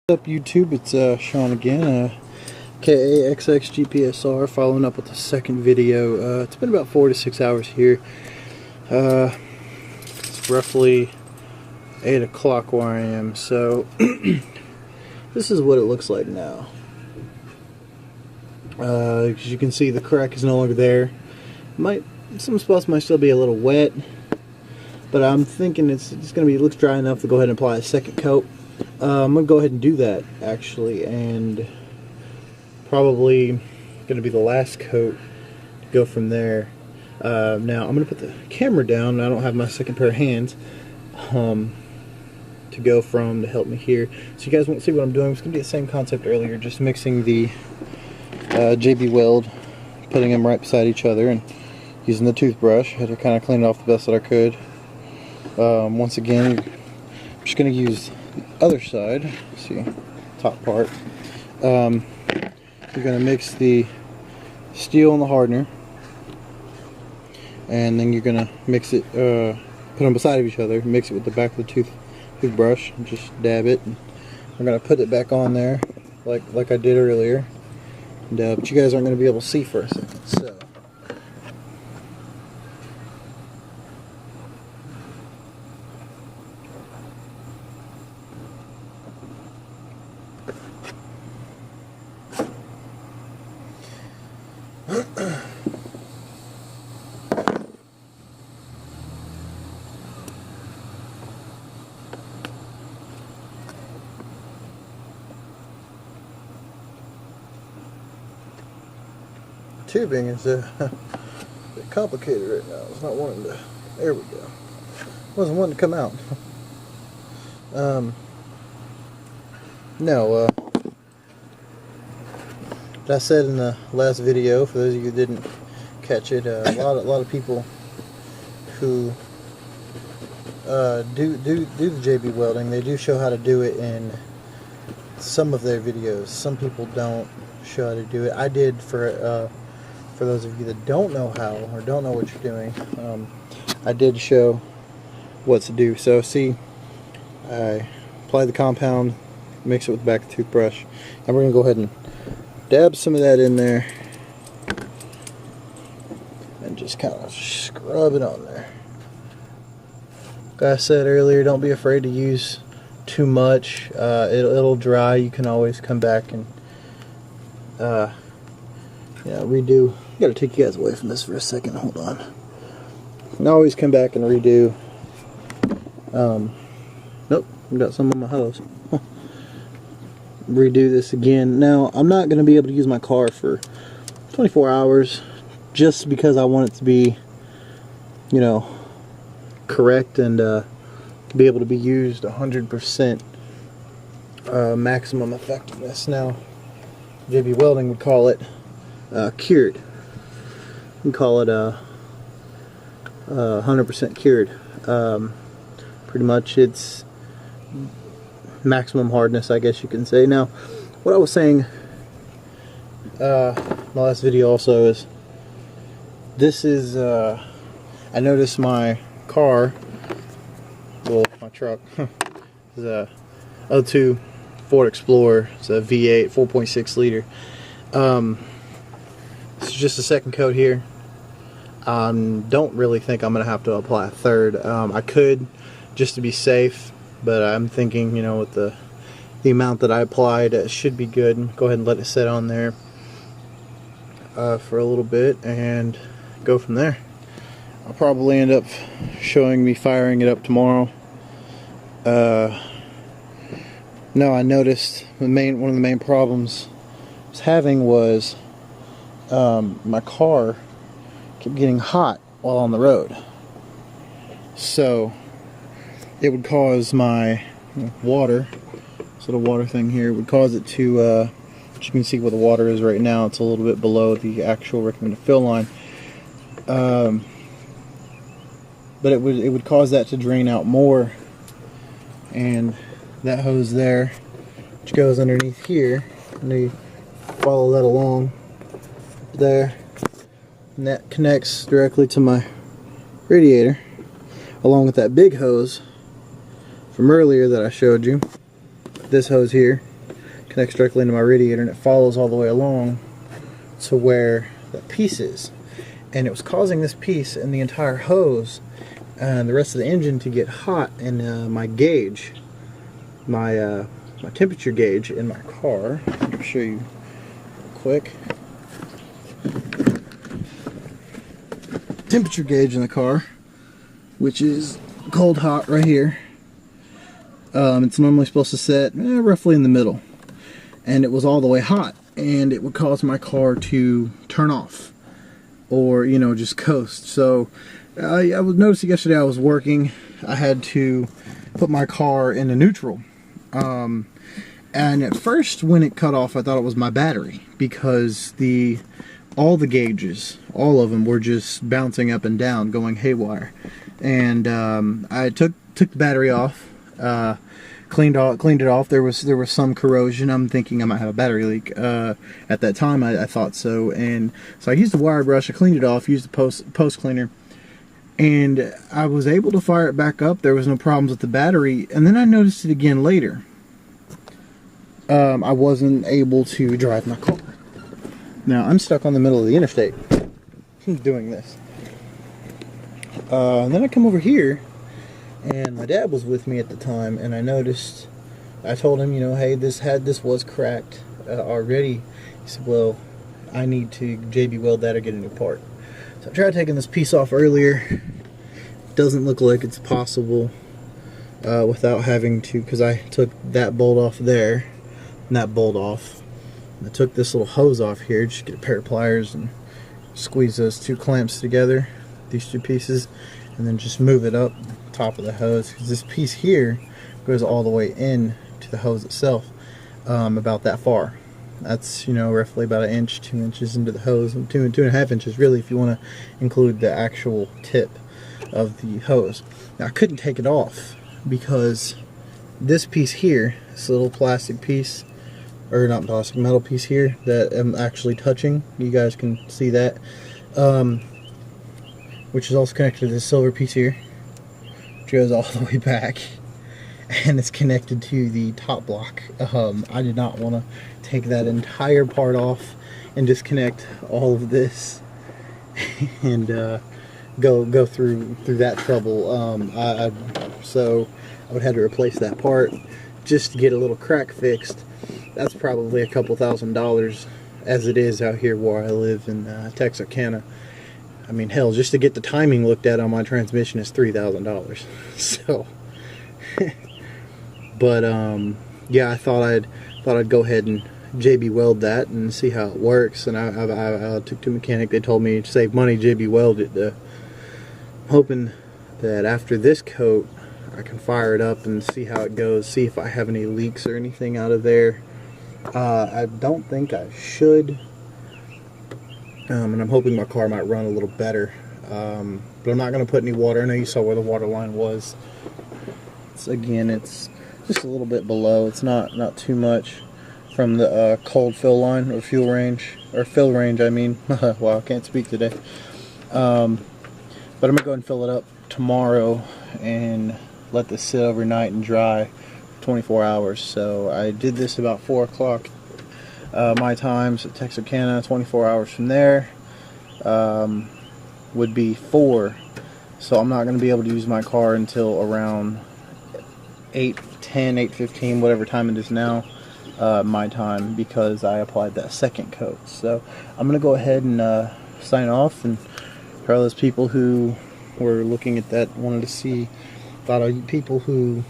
What's up YouTube, it's Sean again, KAXXGPSR, following up with the second video. It's been about 4 to 6 hours here. It's roughly 8 o'clock where I am, so this is what it looks like now. As you can see, the crack is no longer there. Some spots might still be a little wet, but I'm thinking it looks dry enough to go ahead and apply a second coat. I'm going to go ahead and do that actually, and probably going to be the last coat to go from there. Now I'm going to put the camera down. I don't have my second pair of hands to go from to help me here, so you guys won't see what I'm doing. It's going to be the same concept earlier, just mixing the JB Weld, putting them right beside each other, and using the toothbrush. I had to kind of clean it off the best that I could. Once again, I'm just going to use the other side. See, top part. You're going to mix the steel and the hardener, and then you're going to mix it, put them beside of each other, mix it with the back of the toothbrush, and just dab it. And I'm going to put it back on there like I did earlier, and, but you guys aren't going to be able to see for a second. So tubing is a bit complicated right now. It's not wanting to. There we go. Wasn't wanting to come out. No. I said in the last video, for those of you who didn't catch it, a lot of people who do the JB welding, they do show how to do it in some of their videos. Some people don't show how to do it. I did for those of you that don't know how or don't know what you're doing. I did show what to do. So see, I apply the compound, mix it with the back of the toothbrush, and we're going to go ahead and dab some of that in there and just kind of scrub it on there. Like I said earlier, don't be afraid to use too much. It'll dry. You can always come back and redo. I gotta take you guys away from this for a second. Hold on. You can always come back and redo. Nope, I've got some on my hose. Redo this again. Now, I'm not going to be able to use my car for 24 hours just because I want it to be, correct and be able to be used 100% maximum effectiveness. Now, JB Welding would call it cured. We call it 100% cured. Pretty much it's maximum hardness, I guess you can say. Now, what I was saying my last video also is, this is I noticed my car, well, my truck is a 02 Ford Explorer. It's a V8 4.6 liter. It's just a second coat here. Don't really think I'm gonna have to apply a third. I could, just to be safe, but I'm thinking, with the amount that I applied, it should be good. Go ahead and let it sit on there for a little bit and go from there. I'll probably end up showing me firing it up tomorrow. No, I noticed one of the main problems I was having was my car kept getting hot while on the road. So it would cause my water, this little water thing here, would cause it to, you can see where the water is right now, it's a little bit below the actual recommended fill line. But it would cause that to drain out more, and that hose there, which goes underneath here, and you follow that along there, and that connects directly to my radiator, along with that big hose from earlier that I showed you. This hose here connects directly into my radiator, and it follows all the way along to where that piece is. And it was causing this piece and the entire hose and the rest of the engine to get hot, and my gauge, my temperature gauge in my car, I'll show you real quick. Temperature gauge in the car, which is cold hot right here. It's normally supposed to set roughly in the middle, and it was all the way hot, and it would cause my car to turn off or, you know, just coast. So I was noticing yesterday I was working, I had to put my car into neutral, and at first when it cut off I thought it was my battery, because all the gauges, all of them, were just bouncing up and down, going haywire. And I took the battery off, cleaned it off. There was some corrosion. I'm thinking I might have a battery leak. At that time I thought so, and so I used the wire brush, I cleaned it off, used the post cleaner, and I was able to fire it back up. There was no problems with the battery, and then I noticed it again later. I wasn't able to drive my car. Now I'm stuck on the middle of the interstate doing this. And then I come over here, and my dad was with me at the time, and I noticed, I told him, you know, hey, this was cracked already. He said, well, I need to JB weld that or get a new part. So I tried taking this piece off earlier. Doesn't look like it's possible without having to, because I took that bolt off there and that bolt off. I took this little hose off here, just get a pair of pliers and squeeze those two clamps together, these two pieces, and then just move it up top of the hose, because this piece here goes all the way in to the hose itself, about that far. That's, you know, roughly about 1 inch, 2 inches into the hose, and 2.5 inches really if you want to include the actual tip of the hose. Now I couldn't take it off because this piece here, this little plastic piece, or not plastic, metal piece here that I'm actually touching, you guys can see that, which is also connected to this silver piece here, which goes all the way back, and it's connected to the top block. I did not want to take that entire part off and disconnect all of this and go through that trouble. So I would have to replace that part just to get a little crack fixed. That's probably a couple $1,000s as it is out here where I live in Texarkana. I mean, hell, just to get the timing looked at on my transmission is $3,000. So, but yeah, I thought I'd go ahead and JB weld that and see how it works. And I took to a mechanic. They told me to save money, JB weld it. I'm hoping that after this coat, I can fire it up and see how it goes. See if I have any leaks or anything out of there. I don't think I should. And I'm hoping my car might run a little better. But I'm not going to put any water. I know you saw where the water line was. Again, it's just a little bit below. It's not too much from the cold fill line or fuel range, or fill range, I mean. Wow, I can't speak today. But I'm going to go ahead and fill it up tomorrow and let this sit overnight and dry for 24 hours. So I did this about 4 o'clock my times at Texarkana. 24 hours from there would be 4. So I'm not going to be able to use my car until around 8:10, 8:15, whatever time it is now, my time, because I applied that second coat. So I'm going to go ahead and sign off, and for all those people who were looking at that, wanted to see, thought of people who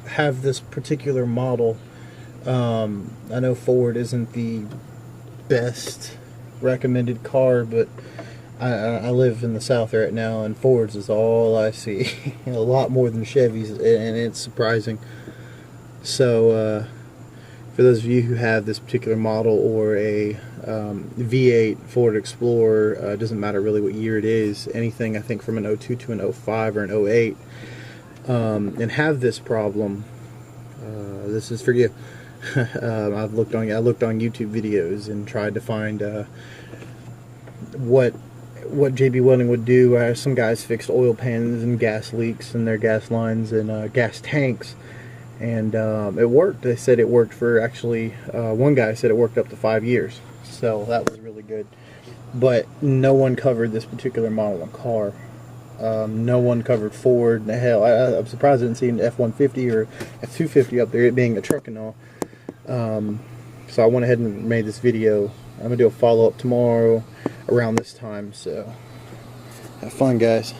have this particular model. I know Ford isn't the best recommended car, but I live in the South right now, and Fords is all I see. A lot more than Chevys, and it's surprising. So for those of you who have this particular model, or a V8 Ford Explorer, it doesn't matter really what year it is, anything I think from an 02 to an 05 or an 08, and have this problem, this is for you. I looked on YouTube videos and tried to find what JB Welding would do. Some guys fixed oil pans and gas leaks in their gas lines and gas tanks, and it worked. They said it worked for actually one guy said it worked up to 5 years, so that was really good. But no one covered this particular model of car. No one covered Ford. The hell, I'm surprised I didn't see an F-150 or F-250 up there, it being a truck and all. So I went ahead and made this video. I'm gonna do a follow-up tomorrow around this time, so have fun, guys.